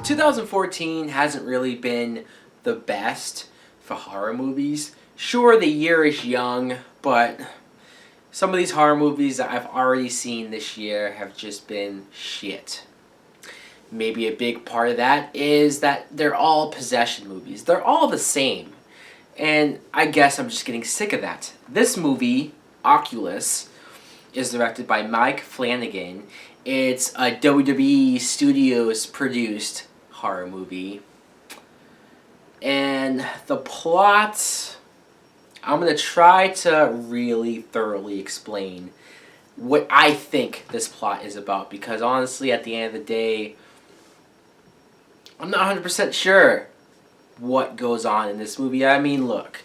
2014 hasn't really been the best for horror movies. Sure, the year is young, but some of these horror movies that I've already seen this year have just been shit. Maybe a big part of that is that they're all possession movies. They're all the same. And I guess I'm just getting sick of that. This movie, Oculus, is directed by Mike Flanagan. It's a WWE Studios produced horror movie. And the plot, I'm going to try to really thoroughly explain what I think this plot is about, because honestly, at the end of the day, I'm not 100% sure what goes on in this movie. I mean, look,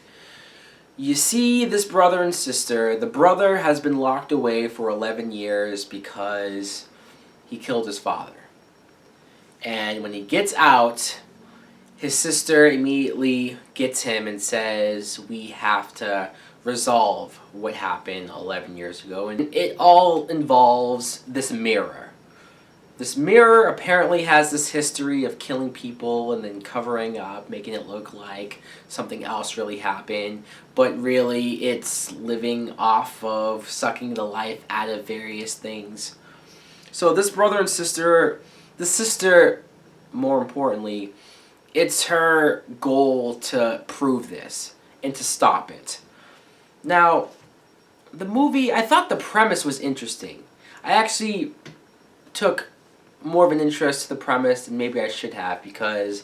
you see this brother and sister. The brother has been locked away for 11 years because he killed his father. And when he gets out, his sister immediately gets him and says, we have to resolve what happened 11 years ago. And it all involves this mirror. This mirror apparently has this history of killing people and then covering up, making it look like something else really happened. But really, it's living off of sucking the life out of various things. So this brother and sister, the sister, more importantly, it's her goal to prove this and to stop it. Now, the movie, I thought the premise was interesting. I actually took more of an interest to the premise than maybe I should have, because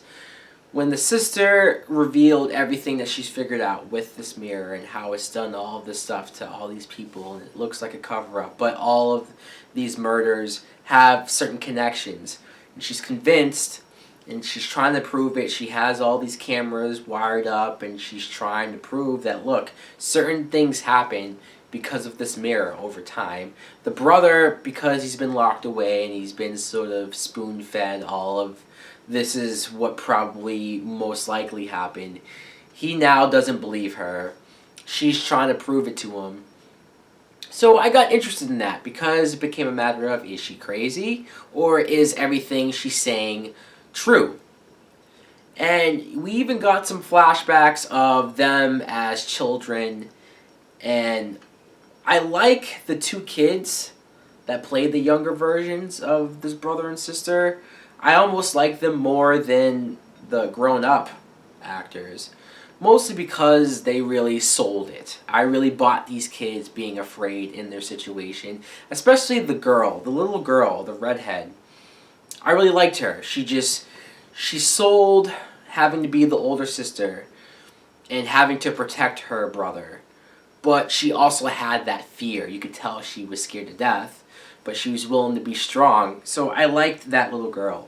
when the sister revealed everything that she's figured out with this mirror and how it's done all of this stuff to all these people, and it looks like a cover-up, but all of these murders have certain connections, and she's convinced, and she's trying to prove it. She has all these cameras wired up, and she's trying to prove that, look, certain things happen because of this mirror over time. The brother, because he's been locked away and he's been sort of spoon-fed all of this is what probably most likely happened, he now doesn't believe her. She's trying to prove it to him. So I got interested in that because it became a matter of, is she crazy or is everything she's saying true? And we even got some flashbacks of them as children, and I like the two kids that played the younger versions of this brother and sister. I almost like them more than the grown-up actors, mostly because they really sold it. I really bought these kids being afraid in their situation, especially the girl, the little girl, the redhead. I really liked her. She sold having to be the older sister and having to protect her brother. But she also had that fear. You could tell she was scared to death, but she was willing to be strong. So I liked that little girl.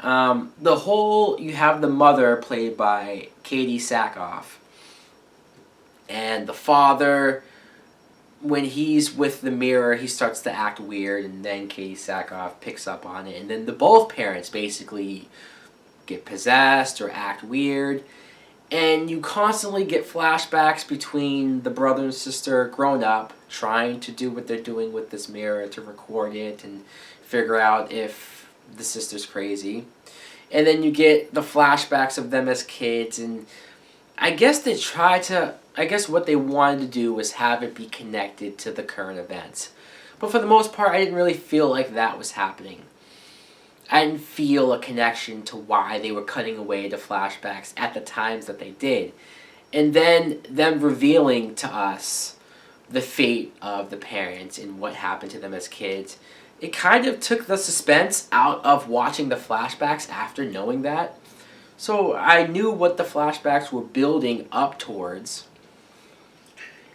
You have the mother played by Katie Sackhoff. And the father, when he's with the mirror, he starts to act weird, and then Katie Sackhoff picks up on it. And then both parents basically get possessed or act weird. And you constantly get flashbacks between the brother and sister grown up, trying to do what they're doing with this mirror to record it and figure out if the sister's crazy. And then you get the flashbacks of them as kids, and I guess what they wanted to do was have it be connected to the current events. But for the most part, I didn't really feel like that was happening. I didn't feel a connection to why they were cutting away the flashbacks at the times that they did. And then them revealing to us the fate of the parents and what happened to them as kids, it kind of took the suspense out of watching the flashbacks after knowing that. So I knew what the flashbacks were building up towards.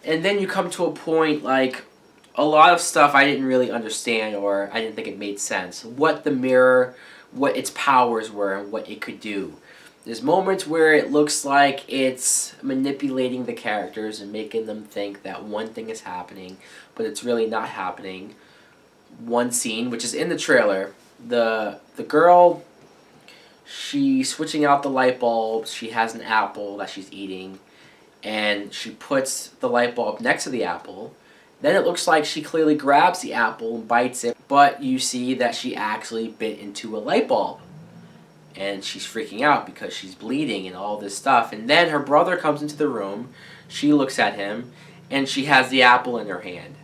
And then you come to a point like, a lot of stuff I didn't really understand, or I didn't think it made sense. What the mirror, what its powers were, and what it could do. There's moments where it looks like it's manipulating the characters and making them think that one thing is happening, but it's really not happening. One scene, which is in the trailer, the girl, she's switching out the light bulbs. She has an apple that she's eating, and she puts the light bulb next to the apple. Then it looks like she clearly grabs the apple and bites it, but you see that she actually bit into a light bulb. and she's freaking out because she's bleeding and all this stuff. And then her brother comes into the room, she looks at him, and she has the apple in her hand.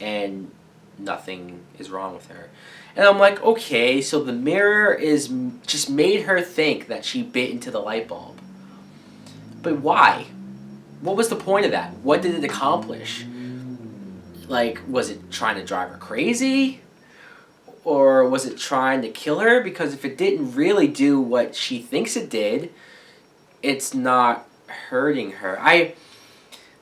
And nothing is wrong with her. And I'm like, okay, so the mirror is just made her think that she bit into the light bulb. But why? What was the point of that? What did it accomplish? Like, was it trying to drive her crazy? Or was it trying to kill her? Because if it didn't really do what she thinks it did, it's not hurting her.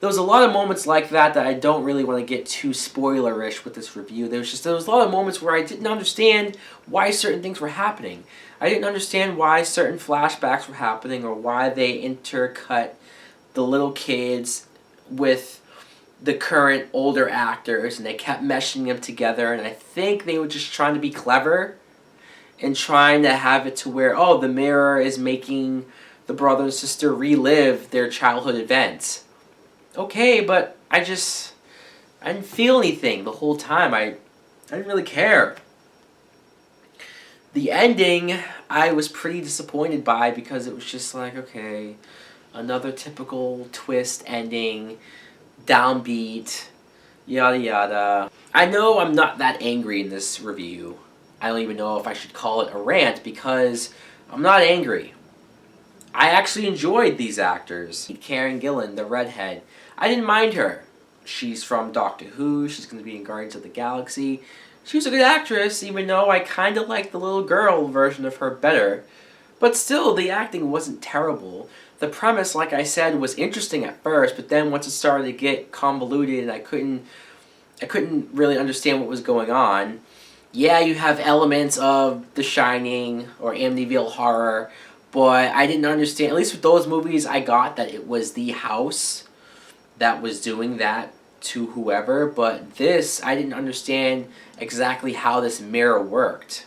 There was a lot of moments like that I don't really want to get too spoilerish with this review. There was a lot of moments where I didn't understand why certain things were happening. I didn't understand why certain flashbacks were happening, or why they intercut the little kids with the current older actors, and they kept meshing them together, and I think they were just trying to be clever and trying to have it to where, oh, the mirror is making the brother and sister relive their childhood events. Okay, but I didn't feel anything the whole time. I didn't really care. The ending, I was pretty disappointed by, because it was just like, okay, another typical twist ending, downbeat, yada yada. I know I'm not that angry in this review. I don't even know if I should call it a rant, because I'm not angry. I actually enjoyed these actors. Karen Gillan, the redhead, I didn't mind her. She's from Doctor Who, she's going to be in Guardians of the Galaxy. She was a good actress, even though I kind of liked the little girl version of her better. But still, the acting wasn't terrible. The premise, like I said, was interesting at first, but then once it started to get convoluted and I couldn't really understand what was going on. Yeah, you have elements of The Shining or Amityville Horror, but I didn't understand, at least with those movies, I got that it was the house that was doing that to whoever, but this, I didn't understand exactly how this mirror worked.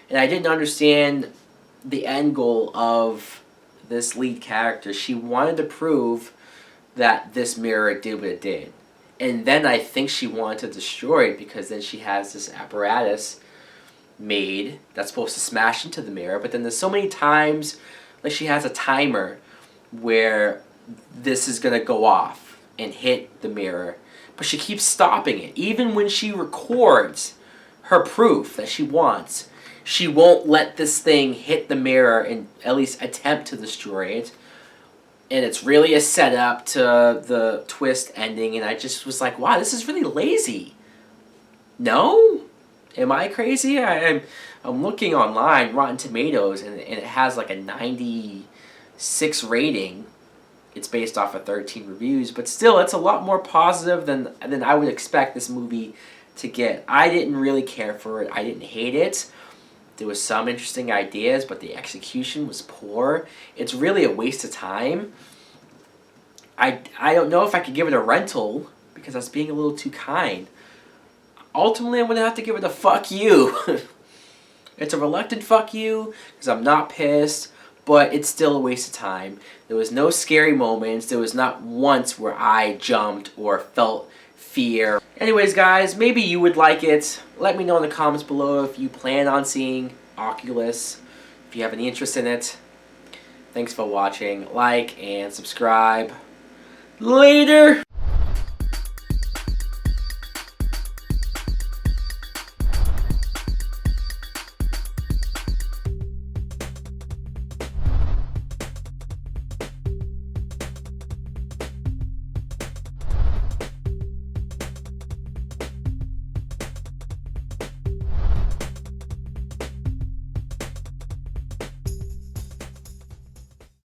And I didn't understand the end goal of this lead character. She wanted to prove that this mirror did what it did. And then I think she wanted to destroy it, because then she has this apparatus made that's supposed to smash into the mirror, but then there's so many times, like, she has a timer where this is going to go off and hit the mirror, but she keeps stopping it. Even when she records her proof that she wants, she won't let this thing hit the mirror and at least attempt to destroy it. And it's really a setup to the twist ending, and I just was like, wow, this is really lazy. No? Am I crazy? I'm looking online, Rotten Tomatoes, and it has like a 96 rating. It's based off of 13 reviews, but still, it's a lot more positive than I would expect this movie to get. I didn't really care for it. I didn't hate it. There was some interesting ideas, but the execution was poor. It's really a waste of time. I don't know if I could give it a rental, because I was being a little too kind. Ultimately, I'm going to have to give it a fuck you. It's a reluctant fuck you, because I'm not pissed, but it's still a waste of time. There was no scary moments. There was not once where I jumped or felt fear. Anyways, guys, maybe you would like it. Let me know in the comments below if you plan on seeing Oculus, if you have any interest in it. Thanks for watching. Like and subscribe. Later!